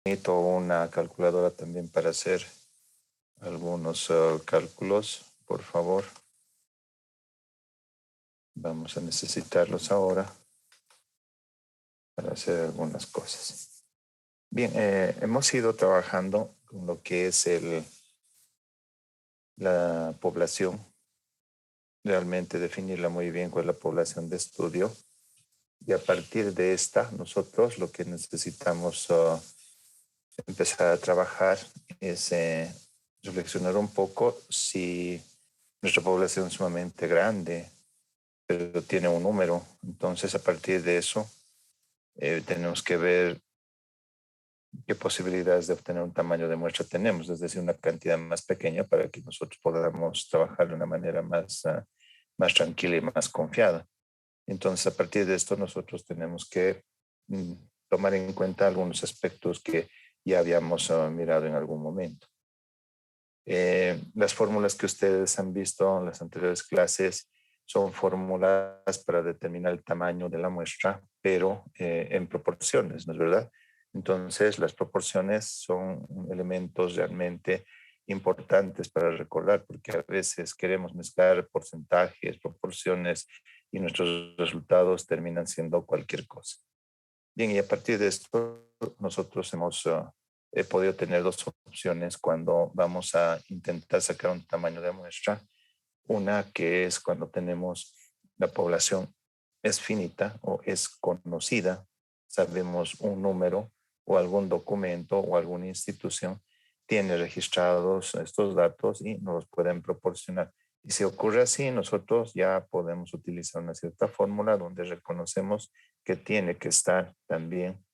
Necesito una calculadora también para hacer algunos cálculos, por favor. Vamos a necesitarlos ahora para hacer algunas cosas. Bien, hemos ido trabajando con lo que es la población, realmente definirla muy bien con la población de estudio. Y a partir de esta, nosotros lo que necesitamos empezar a trabajar es reflexionar un poco si nuestra población es sumamente grande, pero tiene un número. Entonces, a partir de eso, tenemos que ver qué posibilidades de obtener un tamaño de muestra tenemos, es decir, una cantidad más pequeña para que nosotros podamos trabajar de una manera más tranquila y más confiada. Entonces, a partir de esto, nosotros tenemos que mm, tomar en cuenta algunos aspectos que ya habíamos mirado en algún momento. Las fórmulas que ustedes han visto en las anteriores clases son fórmulas para determinar el tamaño de la muestra, pero en proporciones, ¿no es verdad? Entonces, las proporciones son elementos realmente importantes para recordar, porque a veces queremos mezclar porcentajes, proporciones, y nuestros resultados terminan siendo cualquier cosa. Bien, y a partir de esto, nosotros hemos podido tener dos opciones cuando vamos a intentar sacar un tamaño de muestra. Una que es cuando tenemos la población es finita o es conocida, sabemos un número o algún documento o alguna institución tiene registrados estos datos y nos los pueden proporcionar. Y si ocurre así, nosotros ya podemos utilizar una cierta fórmula donde reconocemos que tiene que estar también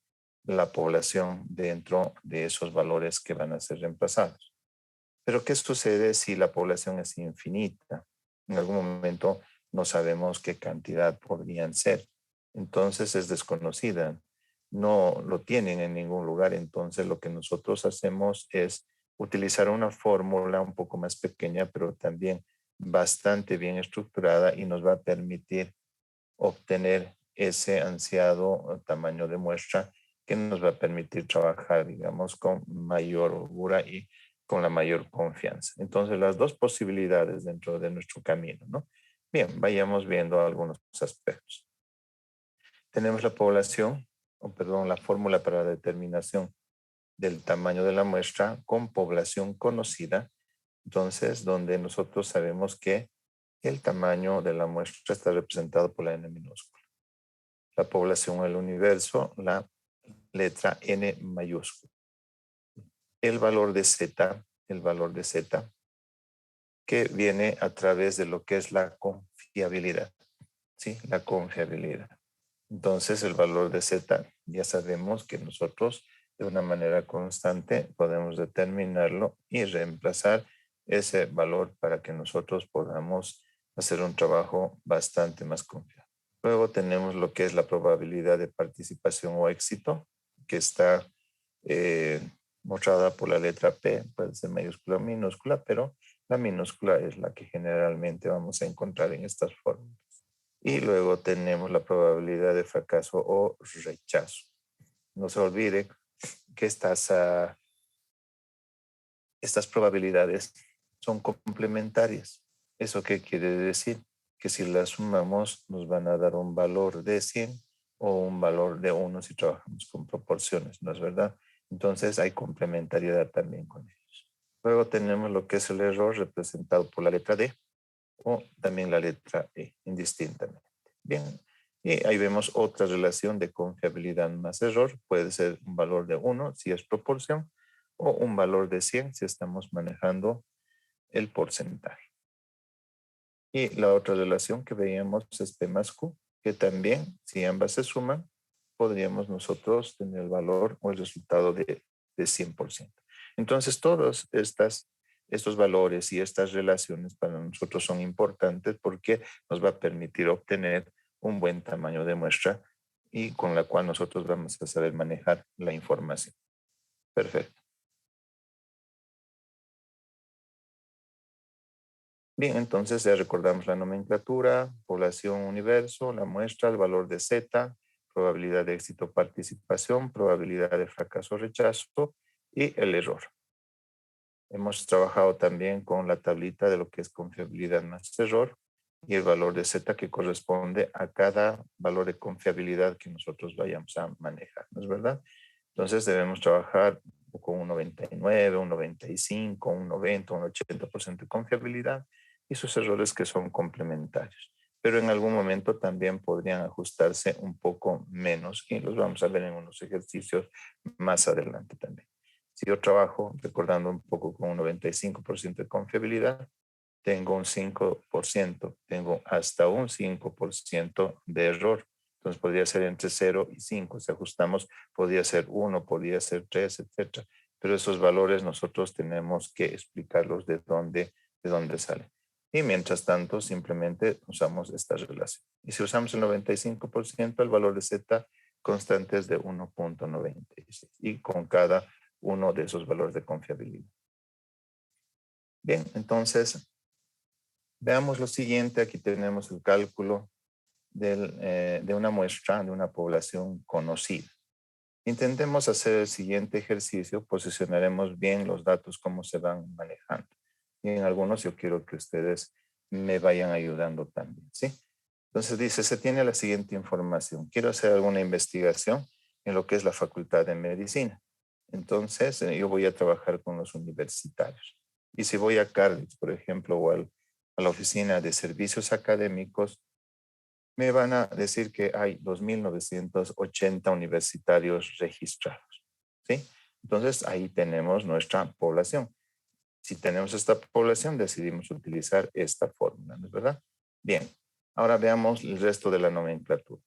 la población dentro de esos valores que van a ser reemplazados. Pero ¿qué sucede si la población es infinita? En algún momento no sabemos qué cantidad podrían ser. Entonces es desconocida. No lo tienen en ningún lugar. Entonces lo que nosotros hacemos es utilizar una fórmula un poco más pequeña, pero también bastante bien estructurada y nos va a permitir obtener ese ansiado tamaño de muestra que nos va a permitir trabajar, digamos, con mayor holgura y con la mayor confianza. Entonces, las dos posibilidades dentro de nuestro camino, ¿no? Bien, vayamos viendo algunos aspectos. Tenemos la población, o perdón, la fórmula para la determinación del tamaño de la muestra con población conocida, entonces, donde nosotros sabemos que el tamaño de la muestra está representado por la n minúscula. La población del universo, la letra N mayúscula. El valor de Z, que viene a través de lo que es la confiabilidad, ¿sí? La confiabilidad. Entonces, el valor de Z, ya sabemos que nosotros de una manera constante podemos determinarlo y reemplazar ese valor para que nosotros podamos hacer un trabajo bastante más confiable. Luego tenemos lo que es la probabilidad de participación o éxito, que está eh, mostrada por la letra P, puede ser mayúscula o minúscula, pero la minúscula es la que generalmente vamos a encontrar en estas fórmulas. Y luego tenemos la probabilidad de fracaso o rechazo. No se olvide que estas probabilidades son complementarias. ¿Eso qué quiere decir? Que si las sumamos nos van a dar un valor de 100 o un valor de 1 si trabajamos con proporciones, ¿no es verdad? Entonces hay complementariedad también con ellos. Luego tenemos lo que es el error representado por la letra D o también la letra E, indistintamente. Bien, y ahí vemos otra relación de confiabilidad más error. Puede ser un valor de 1 si es proporción o un valor de 100 si estamos manejando el porcentaje. Y la otra relación que veíamos es P más Q, que también, si ambas se suman, podríamos nosotros tener el valor o el resultado de 100%. Entonces, estos valores y estas relaciones para nosotros son importantes porque nos va a permitir obtener un buen tamaño de muestra y con la cual nosotros vamos a saber manejar la información. Perfecto. Bien, entonces ya recordamos la nomenclatura, población universo, la muestra, el valor de Z, probabilidad de éxito o participación, probabilidad de fracaso o rechazo y el error. Hemos trabajado también con la tablita de lo que es confiabilidad más error y el valor de Z que corresponde a cada valor de confiabilidad que nosotros vayamos a manejar, ¿no es verdad? Entonces debemos trabajar con un 99, un 95, un 90, un 80% de confiabilidad y sus errores que son complementarios. Pero en algún momento también podrían ajustarse un poco menos y los vamos a ver en unos ejercicios más adelante también. Si yo trabajo, recordando un poco con un 95% de confiabilidad, tengo un 5%, tengo hasta un 5% de error. Entonces podría ser entre 0 y 5. Si ajustamos, podría ser 1, podría ser 3, etcétera. Pero esos valores nosotros tenemos que explicarlos de dónde salen. Y mientras tanto, simplemente usamos esta relación. Y si usamos el 95%, el valor de Z constante es de 1.96. Y con cada uno de esos valores de confiabilidad. Bien, entonces veamos lo siguiente. Aquí tenemos el cálculo de una muestra de una población conocida. Intentemos hacer el siguiente ejercicio. Posicionaremos bien los datos, cómo se van manejando. Y en algunos yo quiero que ustedes me vayan ayudando también, ¿sí? Entonces dice, se tiene la siguiente información. Quiero hacer alguna investigación en lo que es la Facultad de Medicina. Entonces yo voy a trabajar con los universitarios. Y si voy a Carlis, por ejemplo, o a la oficina de servicios académicos, me van a decir que hay 2.980 universitarios registrados, ¿sí? Entonces ahí tenemos nuestra población. Si tenemos esta población, decidimos utilizar esta fórmula, ¿no es verdad? Bien, ahora veamos el resto de la nomenclatura.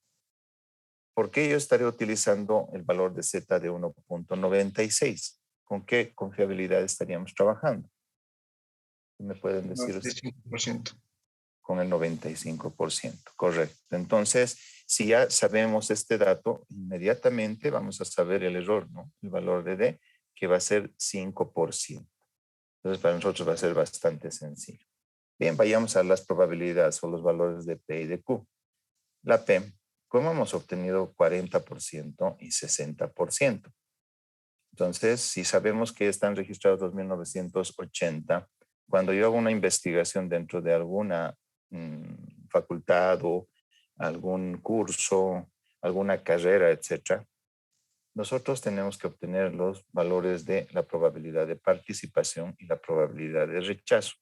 ¿Por qué yo estaré utilizando el valor de Z de 1.96? ¿Con qué confiabilidad estaríamos trabajando? ¿Me pueden decir ustedes? 95%. Con el 95%, correcto. Entonces, si ya sabemos este dato, inmediatamente vamos a saber el error, ¿no? El valor de D, que va a ser 5%. Entonces, para nosotros va a ser bastante sencillo. Bien, vayamos a las probabilidades o los valores de P y de Q. La P, como hemos obtenido 40% y 60%. Entonces, si sabemos que están registrados 2.980, cuando yo hago una investigación dentro de alguna facultad o algún curso, alguna carrera, etcétera, nosotros tenemos que obtener los valores de la probabilidad de participación y la probabilidad de rechazo.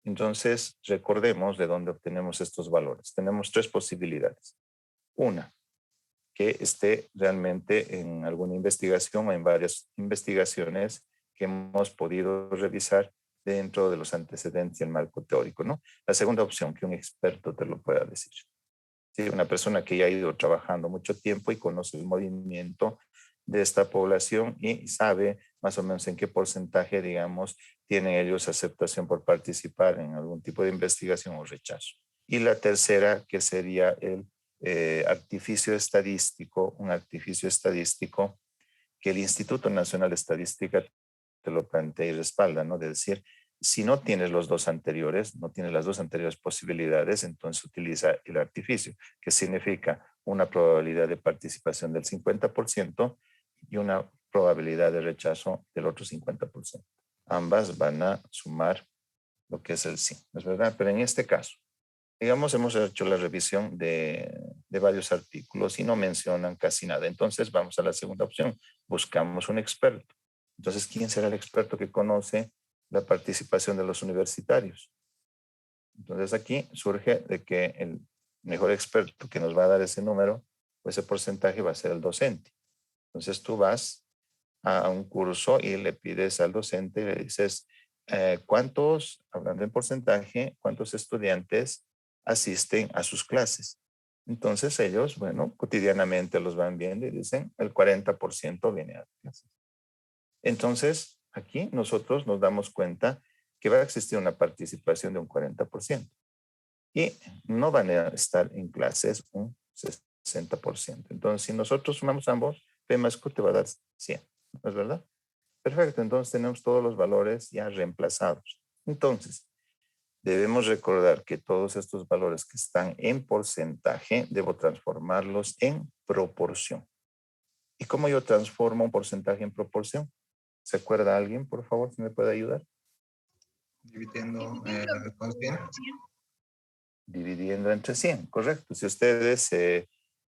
Entonces, recordemos de dónde obtenemos estos valores. Tenemos tres posibilidades. Una, que esté realmente en alguna investigación o en varias investigaciones que hemos podido revisar dentro de los antecedentes y el marco teórico, ¿no? La segunda opción, que un experto te lo pueda decir. Sí, una persona que ya ha ido trabajando mucho tiempo y conoce el movimiento de esta población y sabe más o menos en qué porcentaje, digamos, tienen ellos aceptación por participar en algún tipo de investigación o rechazo. Y la tercera, que sería el artificio estadístico, un artificio estadístico que el Instituto Nacional de Estadística te lo plantea y respalda, ¿no? De decir, si no tienes los dos anteriores, no tienes las dos anteriores posibilidades, entonces utiliza el artificio, que significa una probabilidad de participación del 50% y una probabilidad de rechazo del otro 50%. Ambas van a sumar lo que es el sí, ¿no es verdad? Pero en este caso, digamos, hemos hecho la revisión de varios artículos y no mencionan casi nada. Entonces vamos a la segunda opción, buscamos un experto. Entonces, ¿quién será el experto que conoce la participación de los universitarios? Entonces aquí surge de que el mejor experto que nos va a dar ese número, o ese porcentaje va a ser el docente. Entonces tú vas a un curso y le pides al docente y le dices, ¿cuántos, hablando en porcentaje, cuántos estudiantes asisten a sus clases? Entonces ellos, bueno, cotidianamente los van viendo y dicen, el 40% viene a clases. Entonces, aquí nosotros nos damos cuenta que va a existir una participación de un 40% y no van a estar en clases un 60%. Entonces, si nosotros sumamos ambos, P más Q te va a dar 100, ¿no es verdad? Perfecto, entonces tenemos todos los valores ya reemplazados. Entonces, debemos recordar que todos estos valores que están en porcentaje, debo transformarlos en proporción. ¿Y cómo yo transformo un porcentaje en proporción? ¿Se acuerda alguien, por favor, si me puede ayudar? Dividiendo con 100. Dividiendo entre 100, correcto. Si ustedes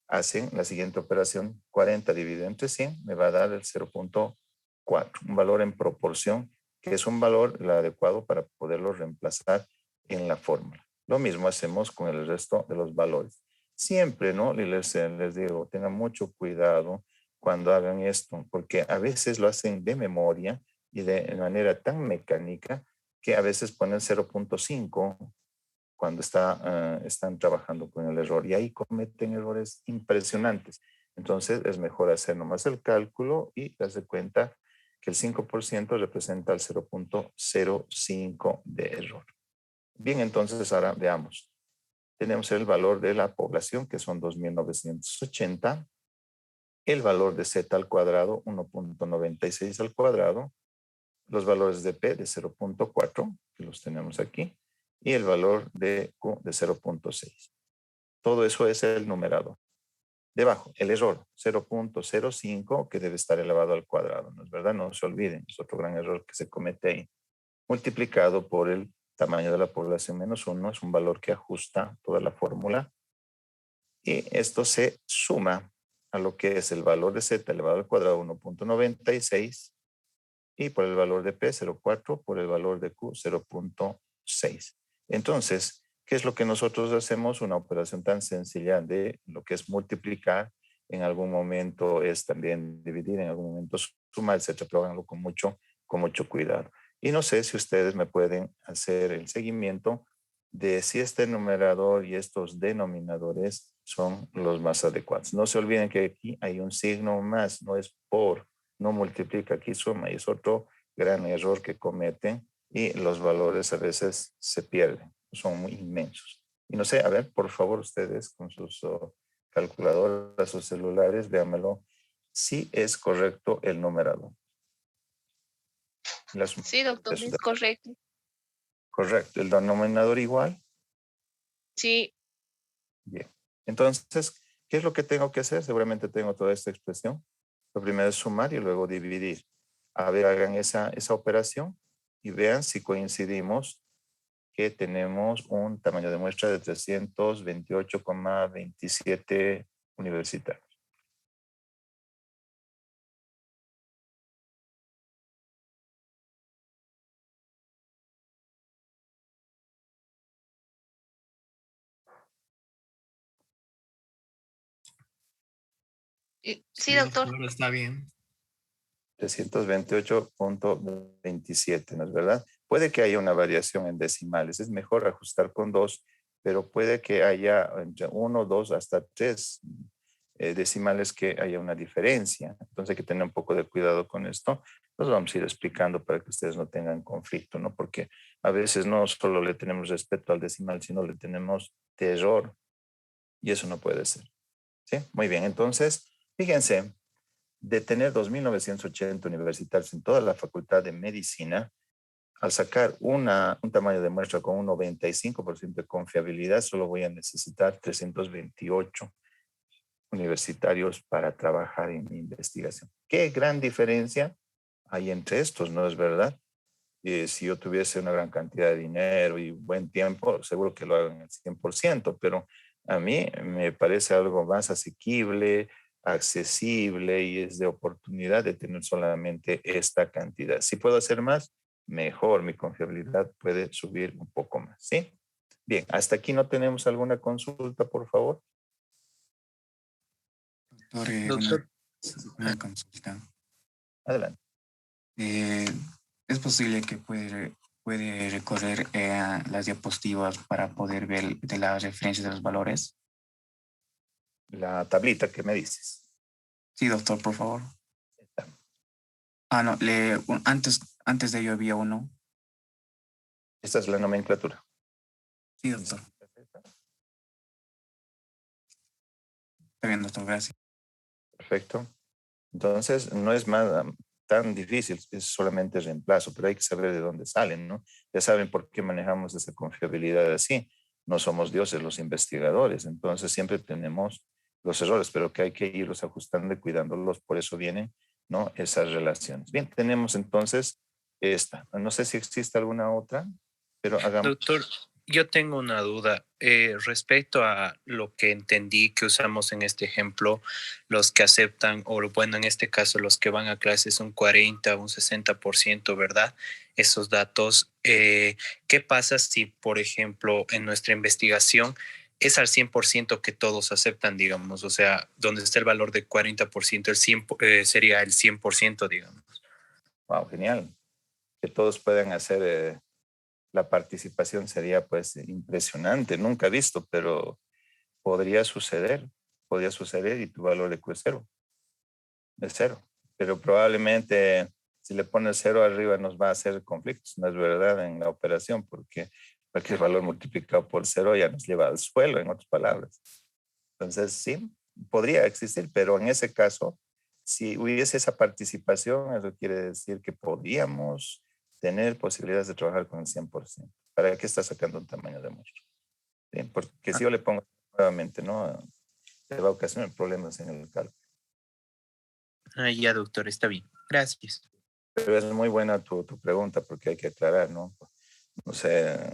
hacen la siguiente operación, 40 dividido entre 100, me va a dar el 0.4, un valor en proporción, que es un valor el adecuado para poderlo reemplazar en la fórmula. Lo mismo hacemos con el resto de los valores. Siempre, ¿no? Les digo, tengan mucho cuidado cuando hagan esto, porque a veces lo hacen de memoria y de manera tan mecánica que a veces ponen 0.5 cuando están trabajando con el error y ahí cometen errores impresionantes. Entonces es mejor hacer nomás el cálculo y darse cuenta que el 5% representa el 0.05 de error. Bien, entonces ahora veamos. Tenemos el valor de la población, que son 2.980, el valor de z al cuadrado, 1.96 al cuadrado, los valores de P de 0.4, que los tenemos aquí, y el valor de Q de 0.6. Todo eso es el numerador. Debajo, el error, 0.05, que debe estar elevado al cuadrado, ¿no es verdad? No se olviden, es otro gran error que se comete ahí. Multiplicado por el tamaño de la población menos 1, es un valor que ajusta toda la fórmula. Y esto se suma a lo que es el valor de Z elevado al cuadrado, 1.96, y por el valor de P 0.4, por el valor de Q 0.6. Entonces, ¿qué es lo que nosotros hacemos? Una operación tan sencilla de lo que es multiplicar, en algún momento es también dividir, en algún momento sumar, etcétera, pero háganlo con mucho cuidado. Y no sé si ustedes me pueden hacer el seguimiento de si este numerador y estos denominadores son los más adecuados. No se olviden que aquí hay un signo más, no es por, no multiplica, aquí suma, y es otro gran error que cometen y los valores a veces se pierden, son muy inmensos. Y no sé, a ver, por favor, ustedes con sus calculadoras o celulares, véanmelo, si es correcto el numerador. Sí, doctor, es correcto. Correcto, el denominador igual. Sí. Bien. Entonces, ¿qué es lo que tengo que hacer? Seguramente tengo toda esta expresión. Lo primero es sumar y luego dividir. A ver, hagan esa operación y vean si coincidimos que tenemos un tamaño de muestra de 328,27 universitarios. Sí, doctor. Está bien. 328,27, ¿no es verdad? Puede que haya una variación en decimales. Es mejor ajustar con 2, pero puede que haya entre 1, 2, hasta 3 decimales que haya una diferencia. Entonces hay que tener un poco de cuidado con esto. Los vamos a ir explicando para que ustedes no tengan conflicto, ¿no? Porque a veces no solo le tenemos respeto al decimal, sino le tenemos terror. Y eso no puede ser. ¿Sí? Muy bien. Entonces, fíjense, de tener 2.980 universitarios en toda la Facultad de Medicina, al sacar un tamaño de muestra con un 95% de confiabilidad, solo voy a necesitar 328 universitarios para trabajar en mi investigación. ¿Qué gran diferencia hay entre estos, no es verdad? Si yo tuviese una gran cantidad de dinero y buen tiempo, seguro que lo hago en el 100%, pero a mí me parece algo más asequible, accesible y es de oportunidad de tener solamente esta cantidad. Si puedo hacer más, mejor, mi confiabilidad puede subir un poco más, ¿sí? Bien, hasta aquí no tenemos alguna consulta, por favor. Doctor, una consulta. Adelante. ¿Es posible que puede recorrer las diapositivas para poder ver de las referencias de los valores? La tablita que me dices. Sí, doctor, por favor. No, antes de ello había uno. Esta es la nomenclatura. Sí, doctor. Está bien, doctor, gracias. Perfecto. Entonces, no es más, tan difícil, es solamente reemplazo, pero hay que saber de dónde salen, ¿no? Ya saben por qué manejamos esa confiabilidad así. No somos dioses los investigadores, entonces siempre tenemos los errores, pero que hay que irlos ajustando y cuidándolos, por eso vienen, ¿no? Esas relaciones. Bien, tenemos entonces esta. No sé si existe alguna otra, pero hagamos. Doctor, yo tengo una duda respecto a lo que entendí que usamos en este ejemplo, los que aceptan, o bueno, en este caso, los que van a clases un 40 o un 60%, ¿verdad? Esos datos. ¿Qué pasa si, por ejemplo, en nuestra investigación es al 100% que todos aceptan, digamos? O sea, donde está el valor de 40%, el 100, sería el 100%, digamos. Wow, genial. Que todos puedan hacer la participación sería pues impresionante, nunca visto, pero podría suceder y tu valor de Q es cero. Pero probablemente si le pones cero arriba nos va a hacer conflictos, no es verdad en la operación, porque cualquier valor multiplicado por cero ya nos lleva al suelo, en otras palabras. Entonces, sí, podría existir, pero en ese caso, si hubiese esa participación, eso quiere decir que podríamos tener posibilidades de trabajar con el 100%. ¿Para qué está sacando un tamaño de muestra? ¿Sí? Porque si yo le pongo nuevamente, ¿no? Le va a ocasionar problemas en el cálculo. Ya, doctor, está bien. Gracias. Pero es muy buena tu pregunta porque hay que aclarar, ¿no? O sea,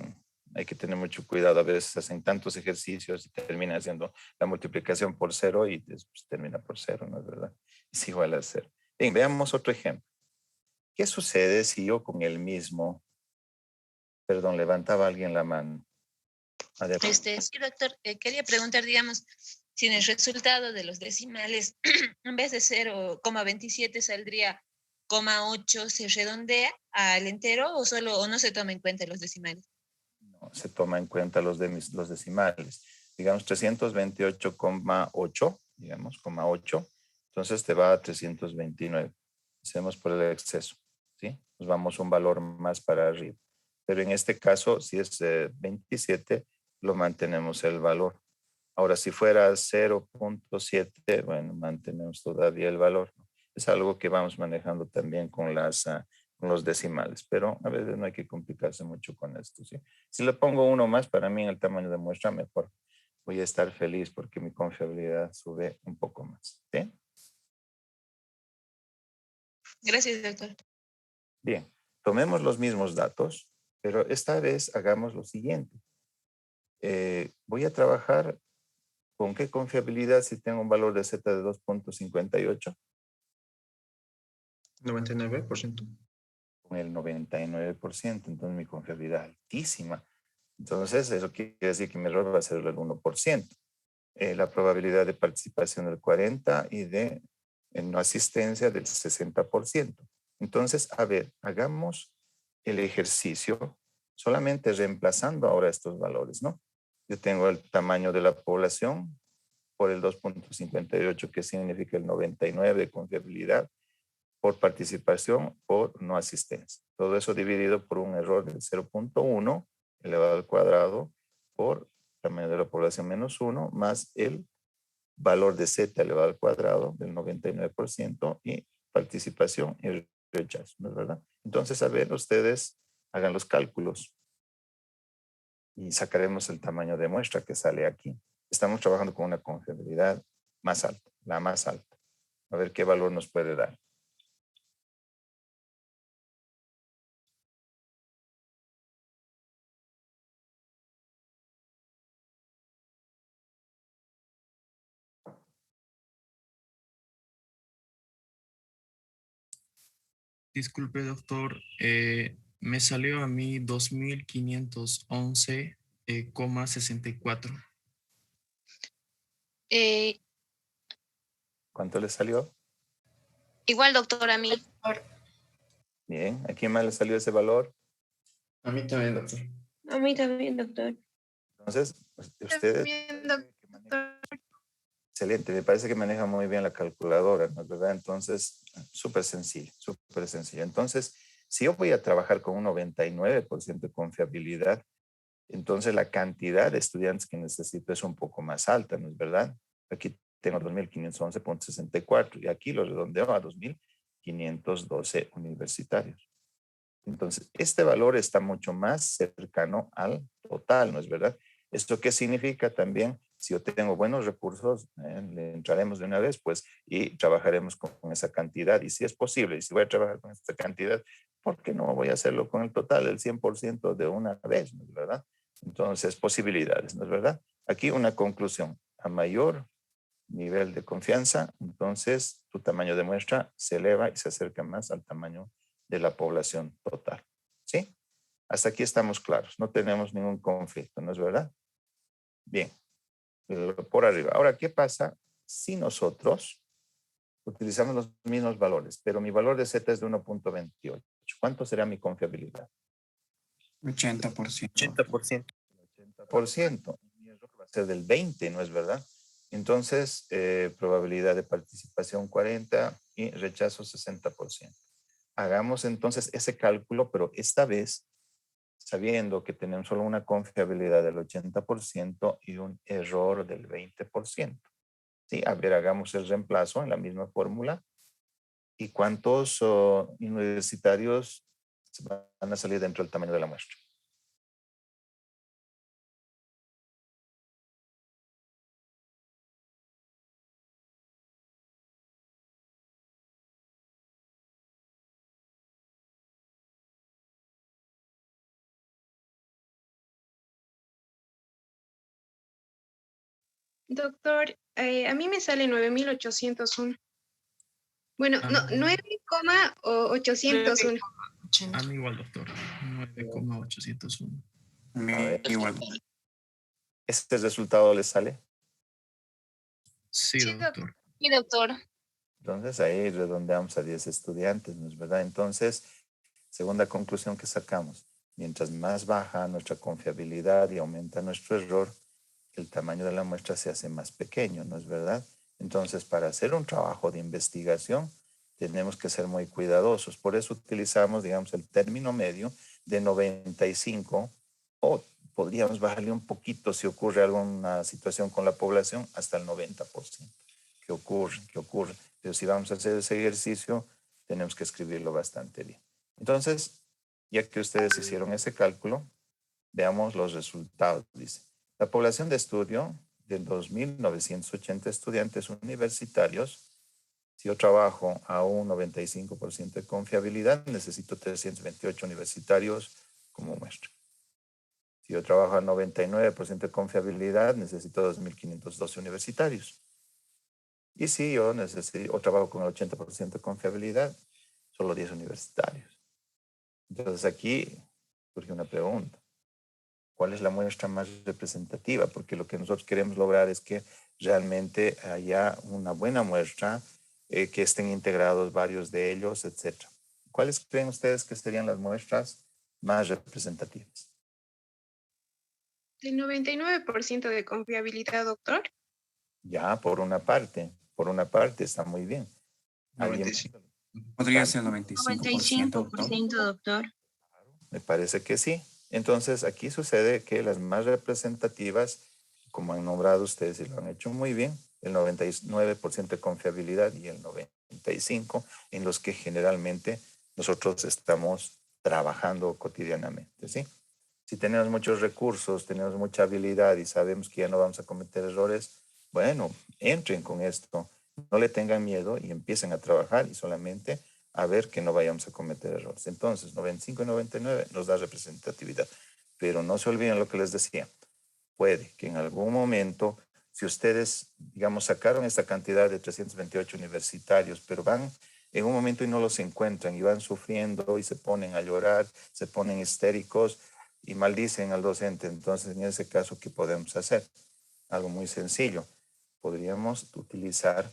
hay que tener mucho cuidado. A veces hacen tantos ejercicios y termina haciendo la multiplicación por cero y después termina por cero, ¿no es verdad? Es igual a cero. Bien, veamos otro ejemplo. ¿Qué sucede si yo con el mismo, perdón, levantaba alguien la mano? Sí, doctor, quería preguntar, digamos, si en el resultado de los decimales, en vez de 0,27 saldría 0,8, ¿se redondea al entero o no se toma en cuenta los decimales? No, se toma en cuenta los decimales. Digamos 328,8, digamos, 8, entonces te va a 329. Hacemos por el exceso, ¿sí? Nos vamos un valor más para arriba. Pero en este caso, si es 27, lo mantenemos el valor. Ahora, si fuera 0,7, bueno, mantenemos todavía el valor, ¿no? Es algo que vamos manejando también con con los decimales, pero a veces no hay que complicarse mucho con esto, ¿sí? Si le pongo uno más, para mí en el tamaño de muestra, mejor. Voy a estar feliz porque mi confiabilidad sube un poco más, ¿sí? Gracias, doctor. Bien, tomemos los mismos datos, pero esta vez hagamos lo siguiente. Voy a trabajar con qué confiabilidad si tengo un valor de Z de 2,58. 99%. Con el 99%, entonces mi confiabilidad altísima. Entonces, eso quiere decir que mi error va a ser el 1%. La probabilidad de participación del 40% y de no asistencia del 60%. Entonces, a ver, hagamos el ejercicio solamente reemplazando ahora estos valores, ¿no? Yo tengo el tamaño de la población por el 2,58, que significa el 99 de confiabilidad, por participación, por no asistencia. Todo eso dividido por un error del 0,1 elevado al cuadrado por tamaño de la población menos 1 más el valor de Z elevado al cuadrado del 99% y participación y rechazo, ¿no es verdad? Entonces, a ver, ustedes hagan los cálculos y sacaremos el tamaño de muestra que sale aquí. Estamos trabajando con una confiabilidad más alta, la más alta. A ver qué valor nos puede dar. Disculpe, doctor, me salió a mí 2511,64. Eh, ¿Cuánto le salió? igual, doctor, a mí. Bien, ¿a quién más le salió ese valor? A mí también, doctor. A mí también, doctor. Entonces, ustedes... Excelente, me parece que maneja muy bien la calculadora, ¿no es verdad? Entonces, súper sencillo, súper sencillo. Entonces, si yo voy a trabajar con un 99% de confiabilidad, entonces la cantidad de estudiantes que necesito es un poco más alta, ¿no es verdad? Aquí tengo 2.511,64 y aquí lo redondeo a 2.511. 2.512 universitarios. Entonces, este valor está mucho más cercano al total, ¿no es verdad? ¿Esto qué significa también? Si yo tengo buenos recursos, le entraremos de una vez, pues, y trabajaremos con esa cantidad. Y si es posible, y si voy a trabajar con esta cantidad, ¿por qué no voy a hacerlo con el total, el 100% de una vez, ¿no es verdad? Entonces, posibilidades, ¿no es verdad? Aquí una conclusión. A mayor nivel de confianza, entonces tu tamaño de muestra se eleva y se acerca más al tamaño de la población total. ¿Sí? Hasta aquí estamos claros. No tenemos ningún conflicto, ¿no es verdad? Bien. Por arriba. Ahora, ¿qué pasa si nosotros utilizamos los mismos valores, pero mi valor de Z es de 1.28? ¿Cuánto será mi confiabilidad? 80%. 80%. 80%. Mi error va a ser del 20, ¿no es verdad? Entonces, probabilidad de participación 40 y rechazo 60%. Hagamos entonces ese cálculo, pero esta vez sabiendo que tenemos solo una confiabilidad del 80% y un error del 20%. ¿Sí? A ver, hagamos el reemplazo en la misma fórmula. ¿Y cuántos universitarios van a salir dentro del tamaño de la muestra? Doctor, a mí me sale 9.801. Bueno, no, 9,801. A mí igual, doctor. 9,801. A ver. Igual. ¿Este resultado les sale? Sí, Sí, doctor. Sí, doctor. Entonces ahí redondeamos a 10 estudiantes, ¿no es verdad? Entonces, segunda conclusión que sacamos, mientras más baja nuestra confiabilidad y aumenta nuestro error, el tamaño de la muestra se hace más pequeño, ¿no es verdad? Entonces, para hacer un trabajo de investigación, tenemos que ser muy cuidadosos. Por eso utilizamos, digamos, el término medio de 95, o podríamos bajarle un poquito si ocurre alguna situación con la población hasta el 90%. ¿Qué ocurre? ¿Qué ocurre? Pero si vamos a hacer ese ejercicio, tenemos que escribirlo bastante bien. Entonces, ya que ustedes hicieron ese cálculo, veamos los resultados. Dice, la población de estudio de 2.980 estudiantes universitarios, si yo trabajo a un 95% de confiabilidad, necesito 328 universitarios como muestra. Si yo trabajo a 99% de confiabilidad, necesito 2.512 universitarios. Y si yo trabajo con el 80% de confiabilidad, solo 10 universitarios. Entonces aquí surge una pregunta. ¿Cuál es la muestra más representativa? Porque lo que nosotros queremos lograr es que realmente haya una buena muestra, que estén integrados varios de ellos, etc. ¿Cuáles creen ustedes que serían las muestras más representativas? El 99% de confiabilidad, doctor. Ya, por una parte está muy bien. ¿Alguien? 95. Podría ser 95%, doctor. 95%, doctor. Me parece que sí. Entonces, aquí sucede que las más representativas, como han nombrado ustedes y lo han hecho muy bien, el 99% de confiabilidad y el 95% en los que generalmente nosotros estamos trabajando cotidianamente, ¿sí? Si tenemos muchos recursos, tenemos mucha habilidad y sabemos que ya no vamos a cometer errores, bueno, entren con esto, no le tengan miedo y empiecen a trabajar y solamente a ver que no vayamos a cometer errores. Entonces, 95 y 99 nos da representatividad. Pero no se olviden lo que les decía. Puede que en algún momento, si ustedes, digamos, sacaron esta cantidad de 328 universitarios, pero van en un momento y no los encuentran y van sufriendo y se ponen a llorar, se ponen histéricos y maldicen al docente. Entonces, en ese caso, ¿qué podemos hacer? Algo muy sencillo. Podríamos utilizar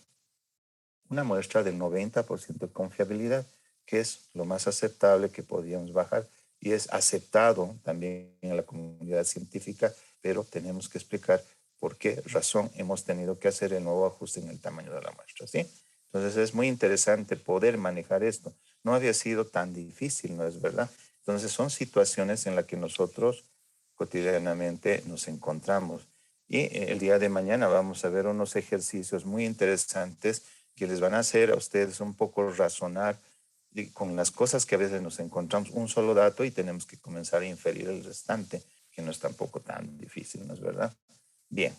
una muestra del 90% de confiabilidad, que es lo más aceptable que podríamos bajar y es aceptado también en la comunidad científica, pero tenemos que explicar por qué razón hemos tenido que hacer el nuevo ajuste en el tamaño de la muestra, ¿sí? Entonces es muy interesante poder manejar esto. No había sido tan difícil, ¿no es verdad? Entonces son situaciones en las que nosotros cotidianamente nos encontramos. Y el día de mañana vamos a ver unos ejercicios muy interesantes que les van a hacer a ustedes un poco razonar con las cosas que a veces nos encontramos un solo dato y tenemos que comenzar a inferir el restante, que no es tampoco tan difícil, ¿no es verdad? Bien,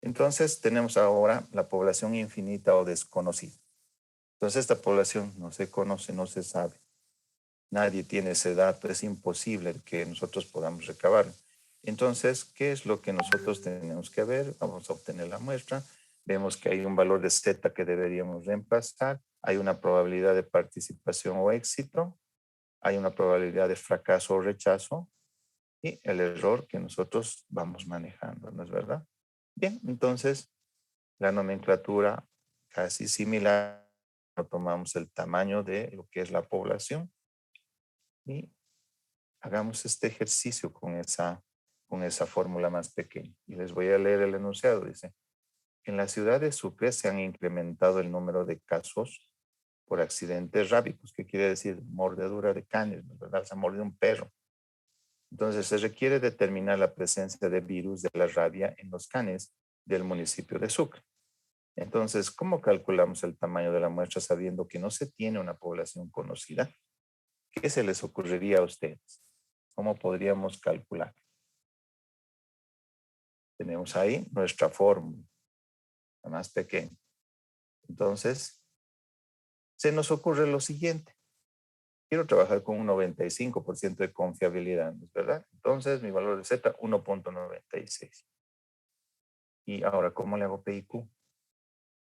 entonces tenemos ahora la población infinita o desconocida. Entonces esta población no se conoce, no se sabe. Nadie tiene ese dato, es imposible que nosotros podamos recabarlo. Entonces, ¿qué es lo que nosotros tenemos que ver? Vamos a obtener la muestra. Vemos que hay un valor de Z que deberíamos reemplazar. Hay una probabilidad de participación o éxito. Hay una probabilidad de fracaso o rechazo. Y el error que nosotros vamos manejando, ¿no es verdad? Bien, entonces, la nomenclatura casi similar. Tomamos el tamaño de lo que es la población y hagamos este ejercicio con esa fórmula más pequeña. Y les voy a leer el enunciado. Dice, en la ciudad de Sucre se han incrementado el número de casos por accidentes rábicos, que quiere decir mordedura de canes, ¿no es verdad? Se ha mordido un perro. Entonces se requiere determinar la presencia de virus de la rabia en los canes del municipio de Sucre. Entonces, ¿cómo calculamos el tamaño de la muestra sabiendo que no se tiene una población conocida? ¿Qué se les ocurriría a ustedes? ¿Cómo podríamos calcular? Tenemos ahí nuestra fórmula, la más pequeña. Entonces, se nos ocurre lo siguiente. Quiero trabajar con un 95% de confiabilidad, ¿no es verdad? Entonces, mi valor de Z, 1.96. Y ahora, ¿cómo le hago PIQ?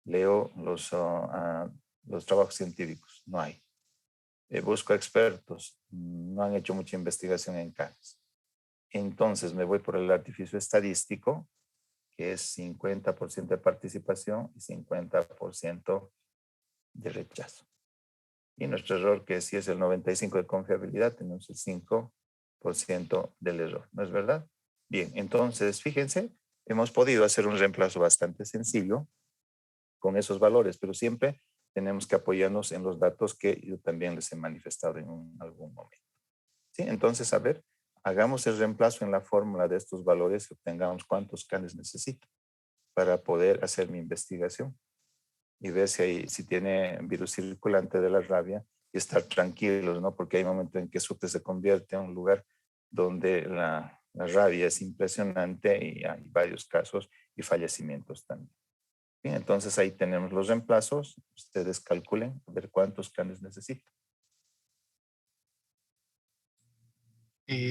Leo los trabajos científicos. No hay. Busco expertos. No han hecho mucha investigación en canes. Entonces, me voy por el artificio estadístico, que es 50% de participación y 50% de rechazo. Y nuestro error, que sí es el 95% de confiabilidad, tenemos el 5% del error, ¿no es verdad? Bien, entonces, fíjense, hemos podido hacer un reemplazo bastante sencillo con esos valores, pero siempre tenemos que apoyarnos en los datos que yo también les he manifestado en algún momento. ¿Sí? Entonces, a ver, hagamos el reemplazo en la fórmula de estos valores y obtengamos cuántos canes necesito para poder hacer mi investigación y ver si tiene virus circulante de la rabia y estar tranquilos, ¿no? Porque hay momentos en que Sucre se convierte en un lugar donde la rabia es impresionante y hay varios casos y fallecimientos también. Bien, entonces ahí tenemos los reemplazos. Ustedes calculen a ver cuántos canes necesitan.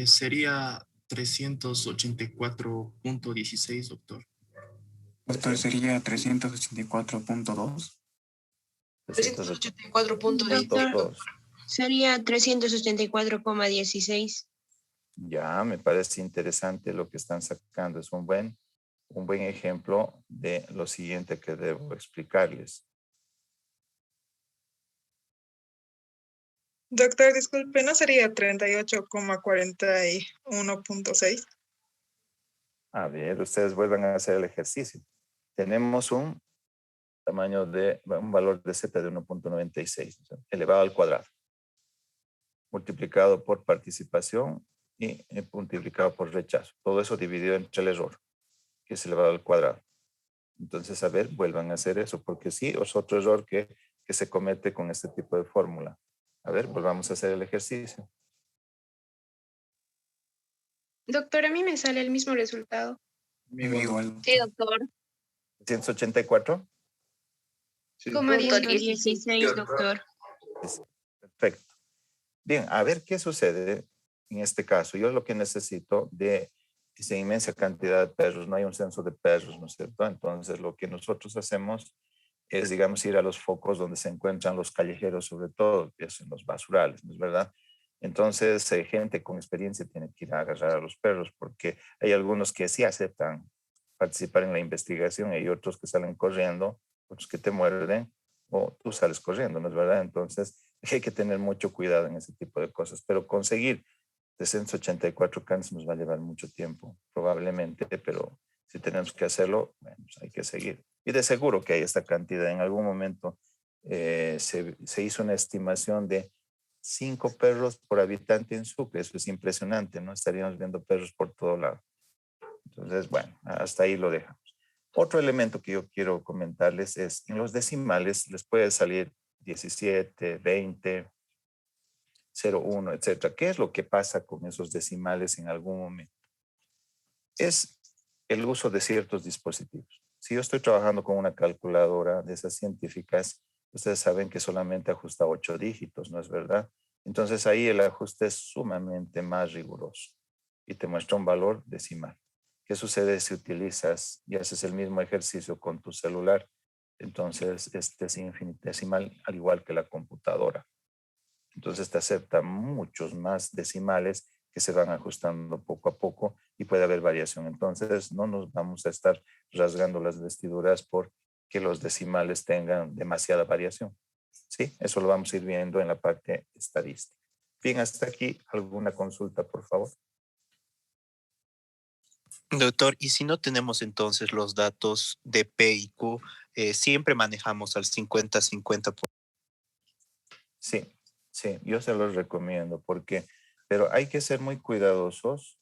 Sería 384.16, doctor. Doctor, sería 384.2. Doctor, 384.2. sería 384,16. Ya, me parece interesante lo que están sacando. Es un buen ejemplo de lo siguiente que debo explicarles. Doctor, disculpe, ¿no sería 38,41.6? A ver, ustedes vuelvan a hacer el ejercicio. Tenemos un valor de Z de 1.96, elevado al cuadrado, multiplicado por participación y multiplicado por rechazo. Todo eso dividido entre el error, que es elevado al cuadrado. Entonces, a ver, vuelvan a hacer eso, porque sí, es otro error que se comete con este tipo de fórmula. A ver, volvamos a hacer el ejercicio. Doctor, a mí me sale el mismo resultado. Igual. Sí, doctor. 184. Sí. Coma Punto 16. 16, doctor. Perfecto. Bien, a ver qué sucede en este caso. Yo lo que necesito de esa inmensa cantidad de perros, no hay un censo de perros, ¿no es cierto? Entonces, lo que nosotros hacemos es, digamos, ir a los focos donde se encuentran los callejeros, sobre todo, que son los basurales, ¿no es verdad? Entonces, gente con experiencia tiene que ir a agarrar a los perros, porque hay algunos que sí aceptan participar en la investigación y hay otros que salen corriendo, otros que te muerden, o tú sales corriendo, ¿no es verdad? Entonces, hay que tener mucho cuidado en ese tipo de cosas, pero conseguir 384 canes nos va a llevar mucho tiempo, probablemente, pero si tenemos que hacerlo, bueno, pues hay que seguir. Y de seguro que hay esta cantidad. En algún momento se hizo una estimación de 5 perros por habitante en Sucre. Eso es impresionante, ¿no? Estaríamos viendo perros por todo lado. Entonces, bueno, hasta ahí lo dejamos. Otro elemento que yo quiero comentarles es, en los decimales les puede salir 17, 20, 0,1, etcétera. ¿Qué es lo que pasa con esos decimales en algún momento? Es el uso de ciertos dispositivos. Si yo estoy trabajando con una calculadora de esas científicas, ustedes saben que solamente ajusta 8 dígitos, ¿no es verdad? Entonces ahí el ajuste es sumamente más riguroso y te muestra un valor decimal. ¿Qué sucede si utilizas y haces el mismo ejercicio con tu celular? Entonces este es infinitesimal, al igual que la computadora. Entonces te acepta muchos más decimales que se van ajustando poco a poco y puede haber variación. Entonces no nos vamos a estar rasgando las vestiduras por que los decimales tengan demasiada variación. Sí, eso lo vamos a ir viendo en la parte estadística. Bien, hasta aquí, ¿alguna consulta, por favor? Doctor, y si no tenemos entonces los datos de P y Q, siempre manejamos al 50-50. Sí, sí, yo se los recomiendo porque, pero hay que ser muy cuidadosos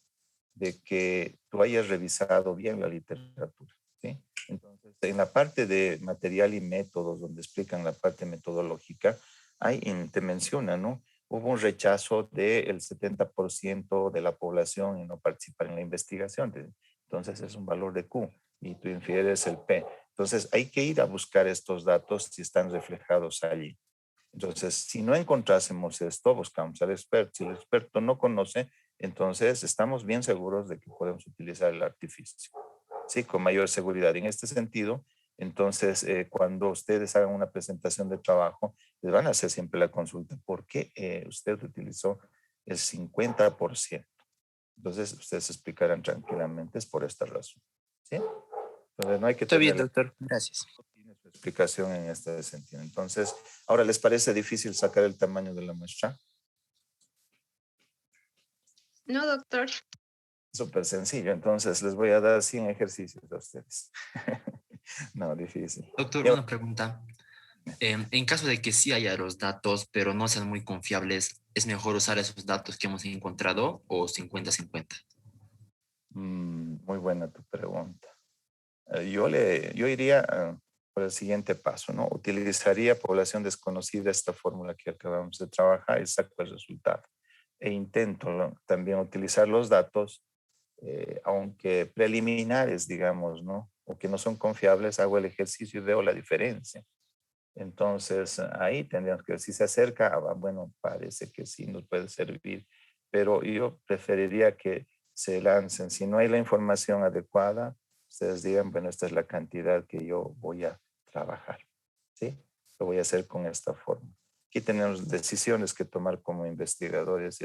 de que tú hayas revisado bien la literatura, ¿sí? Entonces, en la parte de material y métodos, donde explican la parte metodológica, ahí te menciona, ¿no? Hubo un rechazo del 70% de la población en no participar en la investigación. Entonces, es un valor de Q y tú infieres el P. Entonces, hay que ir a buscar estos datos si están reflejados allí. Entonces, si no encontrásemos esto, buscamos al experto. Si el experto no conoce, entonces estamos bien seguros de que podemos utilizar el artificio, ¿sí? Con mayor seguridad. En este sentido, entonces, cuando ustedes hagan una presentación de trabajo, les van a hacer siempre la consulta. ¿Por qué usted utilizó el 50%? Entonces, ustedes explicarán tranquilamente, es por esta razón, ¿sí? Entonces, no hay que Está bien, tener doctor. Gracias. su explicación en este sentido. Entonces, ahora, ¿les parece difícil sacar el tamaño de la muestra? No, doctor. Súper sencillo. Entonces, les voy a dar 100 ejercicios a ustedes. No, difícil. Doctor, Ya- una pregunta. En caso de que sí haya los datos, pero no sean muy confiables, ¿es mejor usar esos datos que hemos encontrado o 50-50? Muy buena tu pregunta. Yo iría por el siguiente paso, ¿no? Utilizaría población desconocida, esta fórmula que acabamos de trabajar, y saco el resultado. E intento, ¿no?, también utilizar los datos, aunque preliminares, digamos, ¿no? O que no son confiables, hago el ejercicio y veo la diferencia. Entonces, ahí tendríamos que ver si se acerca, bueno, parece que sí nos puede servir, pero yo preferiría que se lancen. Si no hay la información adecuada, ustedes digan, bueno, esta es la cantidad que yo voy a trabajar, ¿sí? Lo voy a hacer con esta forma. Aquí tenemos decisiones que tomar como investigadores.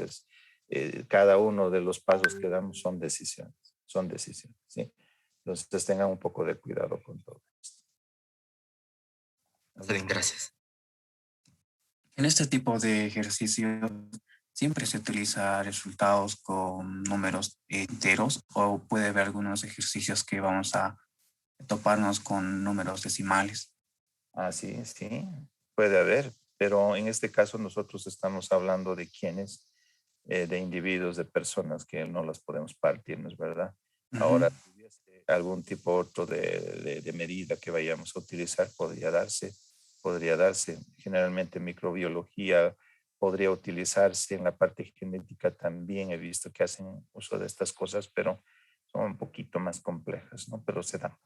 Cada uno de los pasos que damos son decisiones, ¿sí? Entonces tengan un poco de cuidado con todo esto. Está bien, gracias. En este tipo de ejercicios siempre se utiliza resultados con números enteros o puede haber algunos ejercicios que vamos a toparnos con números decimales. Ah, sí, sí, puede haber, pero en este caso nosotros estamos hablando de quiénes, de individuos, de personas que no las podemos partir, ¿no es verdad? Ahora, si hubiese algún tipo otro de medida que vayamos a utilizar, podría darse. Generalmente microbiología podría utilizarse, en la parte genética también he visto que hacen uso de estas cosas, pero son un poquito más complejas, ¿no? Pero se dan,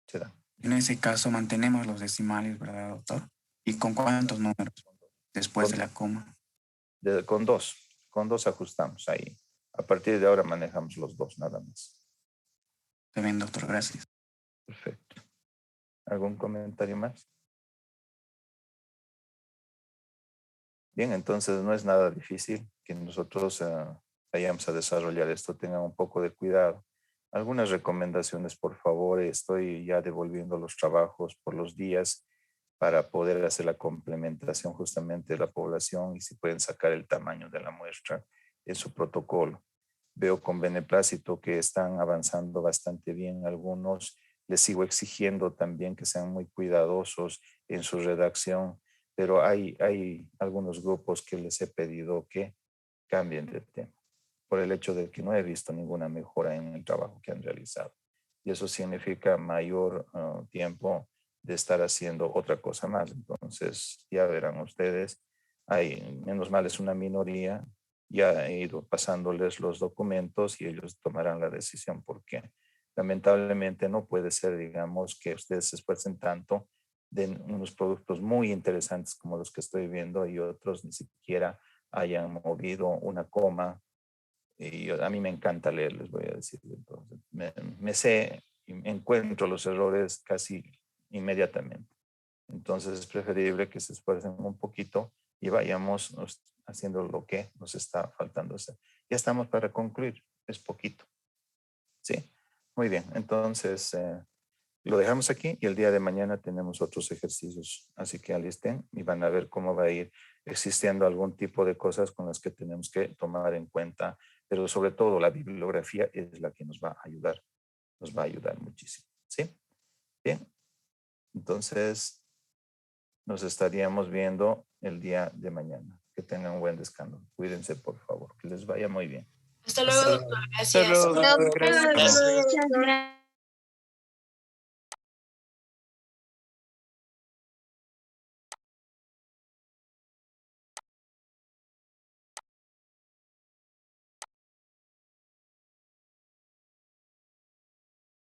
se dan. En ese caso mantenemos los decimales, ¿verdad, doctor? ¿Y con cuántos números después de la coma? Con dos ajustamos ahí. A partir de ahora manejamos los dos, nada más. Está bien, doctor, gracias. Perfecto. ¿Algún comentario más? Bien, entonces no es nada difícil que nosotros vayamos a desarrollar esto. Tengan un poco de cuidado. Algunas recomendaciones, por favor. Estoy ya devolviendo los trabajos por los días para poder hacer la complementación justamente de la población y si pueden sacar el tamaño de la muestra en su protocolo. Veo con beneplácito que están avanzando bastante bien algunos. Les sigo exigiendo también que sean muy cuidadosos en su redacción, pero hay algunos grupos que les he pedido que cambien de tema por el hecho de que no he visto ninguna mejora en el trabajo que han realizado. y eso significa mayor tiempo de estar haciendo otra cosa más. Entonces, ya verán ustedes, menos mal es una minoría, ya he ido pasándoles los documentos y ellos tomarán la decisión, porque lamentablemente no puede ser, digamos, que ustedes se esfuercen tanto de unos productos muy interesantes como los que estoy viendo y otros ni siquiera hayan movido una coma. Y a mí me encanta leer, les voy a decir. Entonces, me sé y encuentro los errores casi inmediatamente. Entonces es preferible que se esfuercen un poquito y vayamos haciendo lo que nos está faltando hacer. Ya estamos para concluir, es poquito. Sí, muy bien. Entonces lo dejamos aquí y el día de mañana tenemos otros ejercicios. Así que alisten y van a ver cómo va a ir existiendo algún tipo de cosas con las que tenemos que tomar en cuenta. Pero sobre todo la bibliografía es la que nos va a ayudar muchísimo. ¿Sí? Bien. Entonces nos estaríamos viendo el día de mañana. Que tengan un buen descanso. Cuídense, por favor. Que les vaya muy bien. Hasta luego, doctor. Hasta Gracias. luego, doctor. Gracias. Muchas gracias.